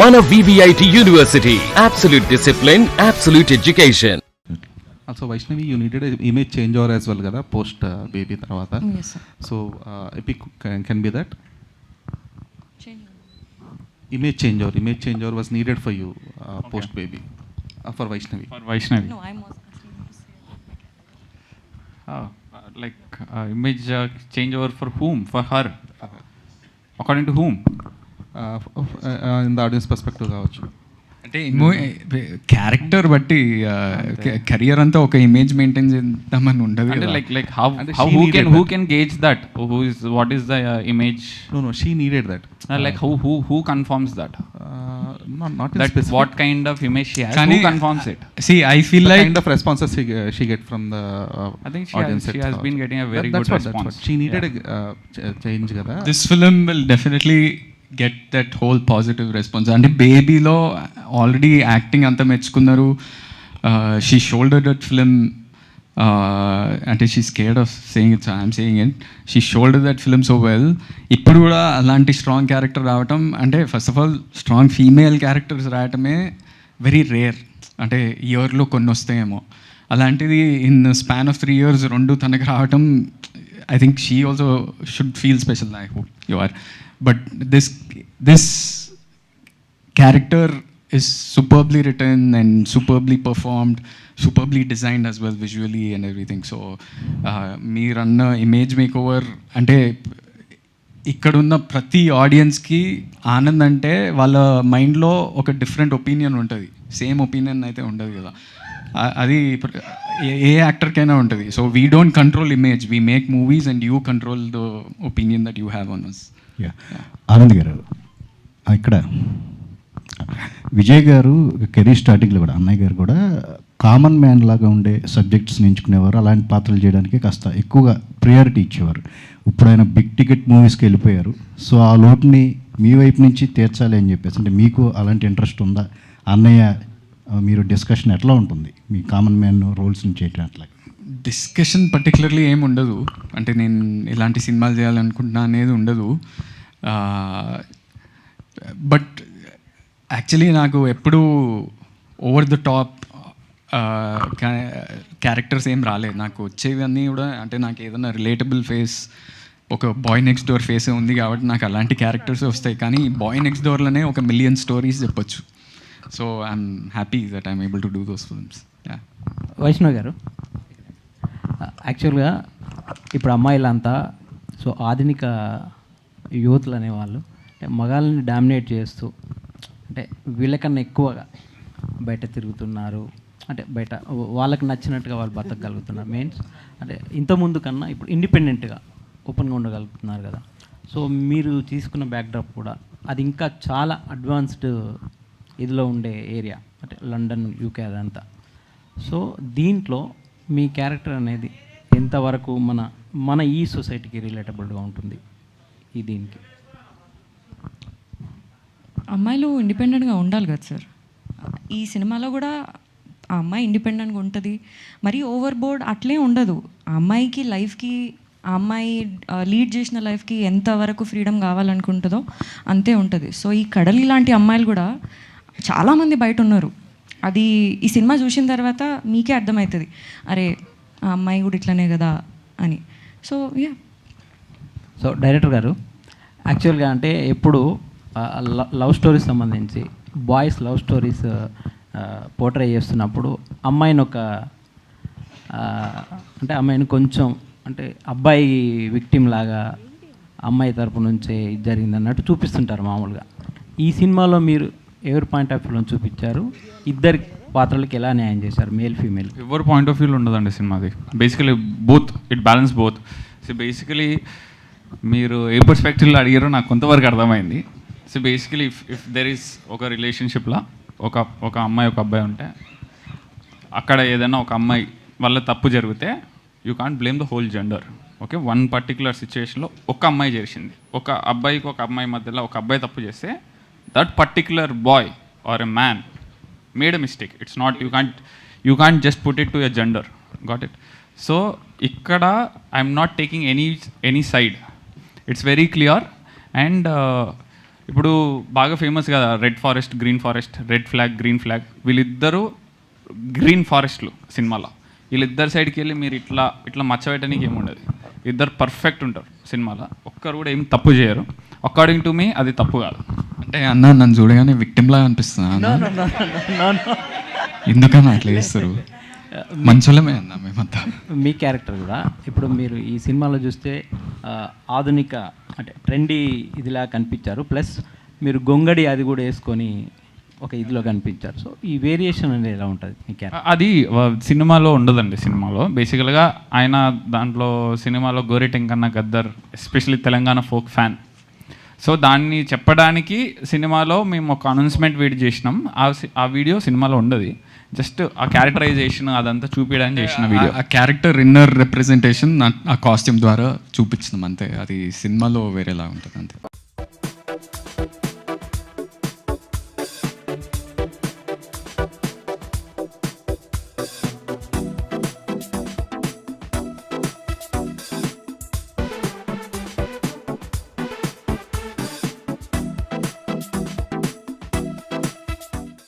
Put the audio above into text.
Mana VVIT University. Absolute discipline, absolute education. Also, Vaishnavi, you needed an image changeover as well, kada, post baby tarvata. Yes, sir. So, Epic can be that? Image changeover was needed for you post baby. For Vaishnavi. For Vaishnavi. No, I'm also asking you to say. Image changeover for whom? For her. According to whom? In the audience perspective కావచ్చు. అంటే character బట్టి career అంతా ఒక image maintain చేద్దామని ఉండదు. అంటే like how who can gauge that? What is the image? No, she needed that. Like who confirms that? Not in That specific. what kind of image she has? Who confirms it? See, I feel The like kind of responses she get from the I think audience. she has been getting a very That's good what response. she needed a change కదా. this film will definitely get that whole positive response. అంటే బేబీలో already acting అంతా మెచ్చుకున్నారు. She shouldered that film. అంటే she scared of saying it, I'm saying it. She shoulder that film so well. ఇప్పుడు కూడా అలాంటి strong character రావటం, అంటే first of all strong female characters రావటమే వెరీ రేర్. అంటే ఇయర్లో కొన్ని వస్తాయేమో, అలాంటిది ఇన్ స్పాన్ ఆఫ్ 3 years 2 తనకు రావటం, I think she also should feel special. I hope you are. But this character is superbly written and superbly performed, superbly designed as well visually and everything. So మీరన్న image makeover అంటే ఇక్కడున్న ప్రతి ఆడియన్స్కి ఆనంద్ అంటే వాళ్ళ మైండ్లో ఒక డిఫరెంట్ ఒపీనియన్ ఉంటుంది. సేమ్ ఒపీనియన్ అయితే ఉండదు కదా, అది ఏ యాక్టర్కైనా ఉంటుంది. So we don't control image, we make movies and you control the opinion that you have on us. Anand గారు, ఇక్కడ విజయ్ గారు కెరీర్ స్టార్టింగ్లో కూడా అన్నయ్య గారు కూడా కామన్ మ్యాన్ లాగా ఉండే సబ్జెక్ట్స్ని ఎంచుకునేవారు. అలాంటి పాత్రలు చేయడానికి కాస్త ఎక్కువగా ప్రియారిటీ ఇచ్చేవారు. ఇప్పుడు ఆయన బిగ్ టికెట్ మూవీస్కి వెళ్ళిపోయారు. సో ఆ లోటుని మీ వైపు నుంచి తీర్చాలి అని చెప్పేసి, అంటే మీకు అలాంటి ఇంట్రెస్ట్ ఉందా? అన్నయ్య మీరు డిస్కషన్ ఎట్లా ఉంటుంది మీ కామన్ మ్యాన్ రోల్స్ని చేయటం? అట్లా డిస్కషన్ పర్టికులర్లీ ఏమి ఉండదు. అంటే నేను ఇలాంటి సినిమాలు చేయాలనుకుంటున్నా అనేది ఉండదు. బట్ యాక్చువల్లీ నాకు ఎప్పుడూ ఓవర్ ద టాప్ క్యారెక్టర్స్ ఏం రాలేదు. నాకు వచ్చేవన్నీ కూడా అంటే నాకు ఏదైనా రిలేటబుల్ ఫేస్, ఒక బాయ్ నెక్స్ట్ డోర్ ఫేస్ ఉంది కాబట్టి నాకు అలాంటి క్యారెక్టర్స్ వస్తాయి. కానీ బాయ్ నెక్స్ట్ డోర్లోనే 1 million స్టోరీస్ చెప్పొచ్చు. So I'm happy that I'm able to do those films. Vaishnav గారు, యాక్చువల్గా ఇప్పుడు అమ్మాయిలంతా సో ఆధునిక యూత్లు అనేవాళ్ళు అంటే మగాళ్ళని డామినేట్ చేస్తూ అంటే వీళ్ళకన్నా ఎక్కువగా బయట తిరుగుతున్నారు. అంటే బయట వాళ్ళకి నచ్చినట్టుగా వాళ్ళు బతకగలుగుతున్నారు. మీన్స్ అంటే ఇంతకుముందు కన్నా ఇప్పుడు ఇండిపెండెంట్గా ఓపెన్గా ఉండగలుగుతున్నారు కదా. సో మీరు తీసుకున్న బ్యాక్డ్రాప్ కూడా అది ఇంకా చాలా అడ్వాన్స్డ్ ఇదిలో ఉండే ఏరియా, అంటే లండన్, యూకే అదంతా. సో దీంట్లో మీ క్యారెక్టర్ అనేది ఎంతవరకు మన ఈ సొసైటీకి రిలేటబుల్గా ఉంటుంది ఈ దీనికి? అమ్మాయిలు ఇండిపెండెంట్గా ఉండాలి కదా సార్. ఈ సినిమాలో కూడా ఆ అమ్మాయి ఇండిపెండెంట్గా ఉంటుంది, మరీ ఓవర్ బోర్డ్ అట్లే ఉండదు. ఆ అమ్మాయికి లైఫ్కి, ఆ అమ్మాయి లీడ్ చేసిన లైఫ్కి ఎంతవరకు ఫ్రీడమ్ కావాలనుకుంటుందో అంతే ఉంటుంది. సో ఈ కడలి లాంటి అమ్మాయిలు కూడా చాలామంది బయట ఉన్నారు. అది ఈ సినిమా చూసిన తర్వాత మీకే అర్థమవుతుంది, అరే ఆ అమ్మాయి కూడా ఇట్లనే కదా అని. So yeah. సో డైరెక్టర్ గారు, యాక్చువల్గా అంటే ఎప్పుడు లవ్ స్టోరీస్ సంబంధించి బాయ్స్ లవ్ స్టోరీస్ పోర్ట్రే చేస్తున్నప్పుడు అమ్మాయిని అంటే అమ్మాయిని కొంచెం అంటే అబ్బాయి విక్టిమ్ లాగా అమ్మాయి తరపు నుంచే జరిగింది అన్నట్టు చూపిస్తుంటారు మామూలుగా. ఈ సినిమాలో మీరు ఎవరి పాయింట్ ఆఫ్ వ్యూలో చూపించారు? ఇద్దరి పాత్రలకి ఎలా న్యాయం చేశారు, మేల్ ఫీమేల్? ఎవరి పాయింట్ ఆఫ్ వ్యూలో ఉండదండి సినిమాది. Basically both, it balance both. So basically మీరు ఏ పర్స్పెక్టివ్లో అడిగారో నాకు కొంతవరకు అర్థమైంది. So basically if there is ఒక రిలేషన్షిప్లో ఒక అమ్మాయి ఒక అబ్బాయి ఉంటే, అక్కడ ఏదైనా ఒక అమ్మాయి వల్ల తప్పు జరిగితే you can't blame the whole gender. Okay, one particular సిచ్యువేషన్లో ఒక అమ్మాయి చేసింది, ఒక అబ్బాయికి ఒక అమ్మాయి మధ్యలో ఒక అబ్బాయి తప్పు చేస్తే that particular boy or a man made a mistake. It's not, you can't just put it to a gender. Got it? So ఇక్కడ I'm not taking any side. It's very clear. And ఇప్పుడు బాగా famous కదా red forest, green forest, red flag, green flag. వీళ్ళిద్దరూ green ఫారెస్ట్లు సినిమాలో. వీళ్ళిద్దరు సైడ్కి వెళ్ళి మీరు ఇట్లా ఇట్లా మచ్చబెట్టడానికి ఏముండదు. ఇద్దరు పర్ఫెక్ట్ ఉంటారు సినిమాలో, ఒక్కరు కూడా ఏం తప్పు చేయరు. అకార్డింగ్ టు మీ అది తప్పు కాదు. అంటే అన్న నన్ను చూడగానే విక్టిమ్లా అనిపిస్తున్నా అన్న. ఎందుకన్నా అట్లా చేస్తారు? మంచోళ్ళమే అన్న మేమంతా. మీ క్యారెక్టర్ కూడా ఇప్పుడు మీరు ఈ సినిమాలో చూస్తే ఆధునిక అంటే ట్రెండీ ఇదిలా కనిపించారు, ప్లస్ మీరు గొంగడి అది కూడా వేసుకొని ఒక ఇదిలో కనిపించారు. సో ఈ వేరియేషన్ అనేది ఎలా ఉంటుంది మీ క్యారెక్టర్? అది సినిమాలో ఉండదండి. సినిమాలో బేసికల్గా ఆయన దాంట్లో సినిమాలో Goreti Venkanna Gaddar especially Telangana folk fan. So దాన్ని చెప్పడానికి సినిమాలో మేము ఒక అనౌన్స్మెంట్ వీడియో చేసినాం. ఆ వీడియో సినిమాలో ఉండదు, జస్ట్ ఆ క్యారెక్టరైజేషన్ అదంతా చూపించడానికి చేసిన వీడియో. ఆ క్యారెక్టర్ ఇన్నర్ రిప్రజెంటేషన్ ఆ కాస్ట్యూమ్ ద్వారా చూపించినాం అంతే. అది సినిమాలో వేరేలా ఉంటుంది అంతే.